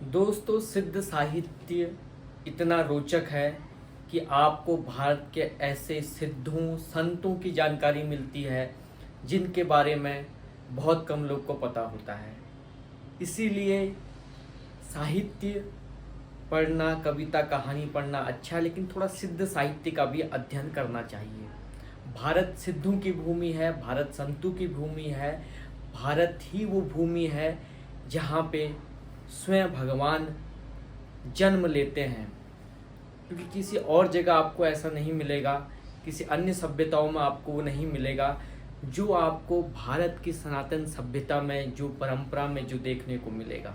दोस्तों, सिद्ध साहित्य इतना रोचक है कि आपको भारत के ऐसे सिद्धों संतों की जानकारी मिलती है जिनके बारे में बहुत कम लोग को पता होता है। इसीलिए साहित्य पढ़ना, कविता कहानी पढ़ना अच्छा है, लेकिन थोड़ा सिद्ध साहित्य का भी अध्ययन करना चाहिए। भारत सिद्धों की भूमि है, भारत संतों की भूमि है। भारत ही वो भूमि है जहाँ पे स्वयं भगवान जन्म लेते हैं, क्योंकि किसी और जगह आपको ऐसा नहीं मिलेगा, किसी अन्य सभ्यताओं में आपको वो नहीं मिलेगा जो आपको भारत की सनातन सभ्यता में, जो परंपरा में जो देखने को मिलेगा।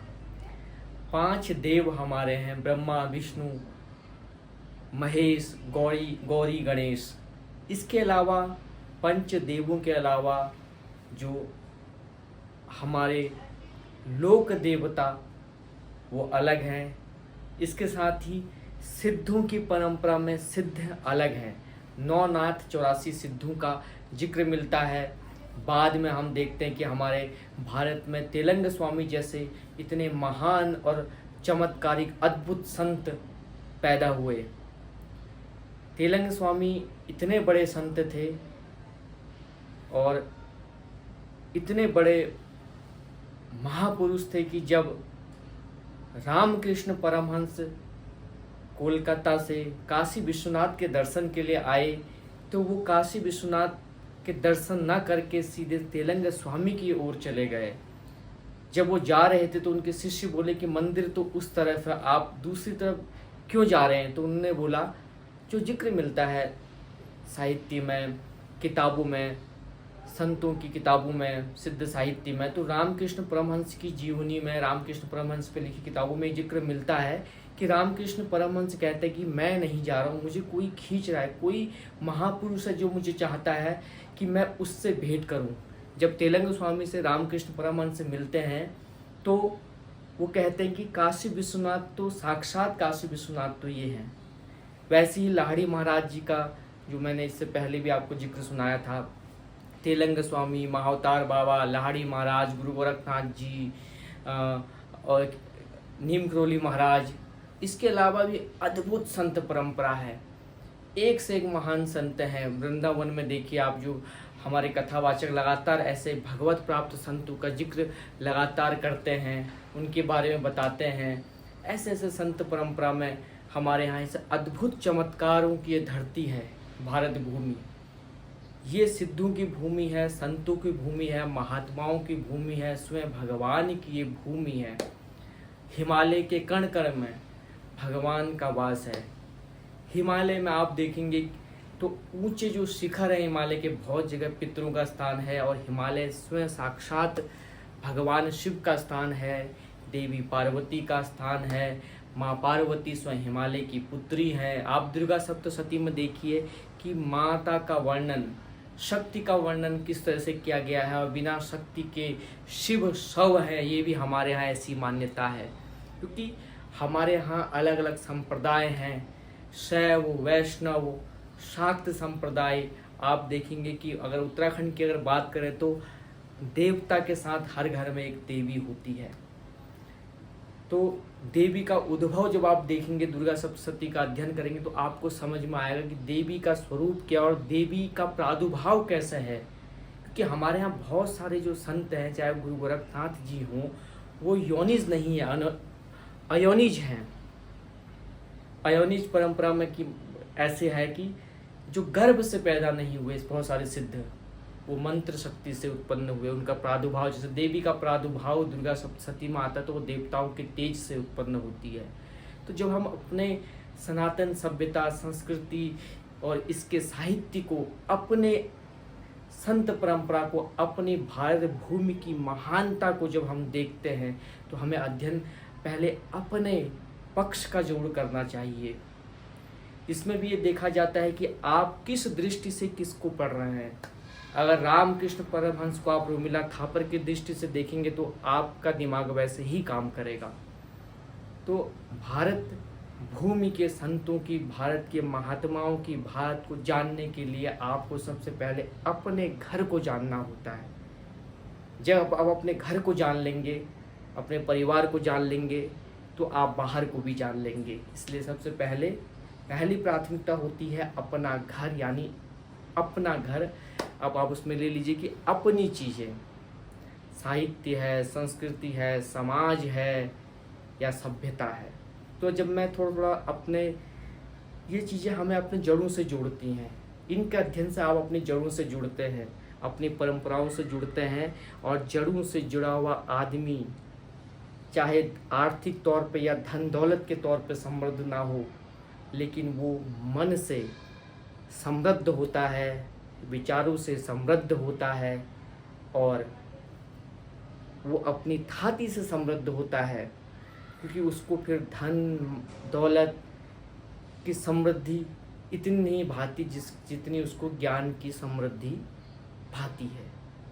5 देव हमारे हैं, ब्रह्मा, विष्णु, महेश, गौरी गणेश। इसके अलावा पंच देवों के अलावा जो हमारे लोक देवता वो अलग हैं। इसके साथ ही सिद्धों की परंपरा में सिद्ध अलग हैं। 9 नाथ 84 सिद्धों का जिक्र मिलता है। बाद में हम देखते हैं कि हमारे भारत में तेलंग स्वामी जैसे इतने महान और चमत्कारिक अद्भुत संत पैदा हुए। तेलंग स्वामी इतने बड़े संत थे और इतने बड़े महापुरुष थे कि जब रामकृष्ण परमहंस कोलकाता से काशी विश्वनाथ के दर्शन के लिए आए, तो वो काशी विश्वनाथ के दर्शन न करके सीधे तेलंग स्वामी की ओर चले गए। जब वो जा रहे थे तो उनके शिष्य बोले कि मंदिर तो उस तरफ है, आप दूसरी तरफ क्यों जा रहे हैं? तो उन्होंने बोला, जो जिक्र मिलता है साहित्य में, किताबों में, संतों की किताबों में, सिद्ध साहित्य में, तो रामकृष्ण परमहंस की जीवनी में, रामकृष्ण परमहंस पे लिखी किताबों में जिक्र मिलता है कि रामकृष्ण परमहंस कहते हैं कि मैं नहीं जा रहा हूँ, मुझे कोई खींच रहा है, कोई महापुरुष है जो मुझे चाहता है कि मैं उससे भेंट करूँ। जब तेलंग स्वामी से रामकृष्ण परमहंस से मिलते हैं तो वो कहते हैं कि काशी विश्वनाथ तो साक्षात काशी विश्वनाथ तो ये हैं। वैसे ही लाहिड़ी महाराज जी का, जो मैंने इससे पहले भी आपको जिक्र सुनाया था, तेलंग स्वामी, महावतार बाबा, लाहिड़ी महाराज, गुरु गोरखनाथ जी और नीम करोली महाराज। इसके अलावा भी अद्भुत संत परंपरा है, एक से एक महान संत हैं। वृंदावन में देखिए आप, जो हमारे कथावाचक लगातार ऐसे भगवत प्राप्त संतों का जिक्र लगातार करते हैं, उनके बारे में बताते हैं। ऐसे ऐसे संत परंपरा में हमारे यहाँ ऐसे अद्भुत चमत्कारों की ये धरती है भारत भूमि। ये सिद्धों की भूमि है, संतों की भूमि है, महात्माओं की भूमि है, स्वयं भगवान की ये भूमि है। हिमालय के कण कण में भगवान का वास है। हिमालय में आप देखेंगे तो ऊंचे जो शिखर है हिमालय के, बहुत जगह पितरों का स्थान है, और हिमालय स्वयं साक्षात भगवान शिव का स्थान है, देवी पार्वती का स्थान है। माँ पार्वती स्वयं हिमालय की पुत्री है। आप दुर्गा सप्तशती में देखिए कि माता का वर्णन, शक्ति का वर्णन किस तरह से किया गया है, और बिना शक्ति के शिव शव है, ये भी हमारे यहाँ ऐसी मान्यता है। क्योंकि हमारे यहाँ अलग अलग संप्रदाय हैं, शैव, वैष्णव, शाक्त संप्रदाय। आप देखेंगे कि अगर उत्तराखंड की अगर बात करें तो देवता के साथ हर घर में एक देवी होती है। तो देवी का उद्भव जब आप देखेंगे, दुर्गा सप्तशती का अध्ययन करेंगे, तो आपको समझ में आएगा कि देवी का स्वरूप क्या और देवी का प्रादुर्भाव कैसा है। क्योंकि हमारे यहाँ बहुत सारे जो संत हैं, चाहे गुरु गोरखनाथ जी हों, वो योनिज नहीं है, अयोनिज हैं। अयोनिज परंपरा में कि ऐसे है कि जो गर्भ से पैदा नहीं हुए, बहुत सारे सिद्ध वो मंत्र शक्ति से उत्पन्न हुए। उनका प्रादुर्भाव, जैसे देवी का प्रादुर्भाव दुर्गा सप्तशती में आता है, तो वो देवताओं के तेज से उत्पन्न होती है। तो जब हम अपने सनातन सभ्यता, संस्कृति और इसके साहित्य को, अपने संत परंपरा को, अपनी भारत भूमि की महानता को जब हम देखते हैं, तो हमें अध्ययन पहले अपने पक्ष का जरूर करना चाहिए। इसमें भी ये देखा जाता है कि आप किस दृष्टि से किसको पढ़ रहे हैं। अगर रामकृष्ण परमहंस को आप रोमिला थापर की दृष्टि से देखेंगे तो आपका दिमाग वैसे ही काम करेगा। तो भारत भूमि के संतों की, भारत के महात्माओं की, भारत को जानने के लिए आपको सबसे पहले अपने घर को जानना होता है। जब आप अपने घर को जान लेंगे, अपने परिवार को जान लेंगे, तो आप बाहर को भी जान लेंगे। इसलिए सबसे पहली प्राथमिकता होती है अपना घर, यानी अपना घर। अब आप उसमें ले लीजिए कि अपनी चीज़ें, साहित्य है, संस्कृति है, समाज है या सभ्यता है। तो जब मैं थोड़ा थोड़ा अपने, ये चीज़ें हमें अपने जड़ों से जोड़ती हैं। इनके अध्ययन से आप अपनी जड़ों से जुड़ते हैं, अपनी परंपराओं से जुड़ते हैं। और जड़ों से जुड़ा हुआ आदमी चाहे आर्थिक तौर पे या धन दौलत के तौर पे समृद्ध ना हो, लेकिन वो मन से समृद्ध होता है, विचारों से समृद्ध होता है, और वो अपनी थाती से समृद्ध होता है। क्योंकि उसको फिर धन दौलत की समृद्धि इतनी नहीं भाती जितनी उसको ज्ञान की समृद्धि भाती है।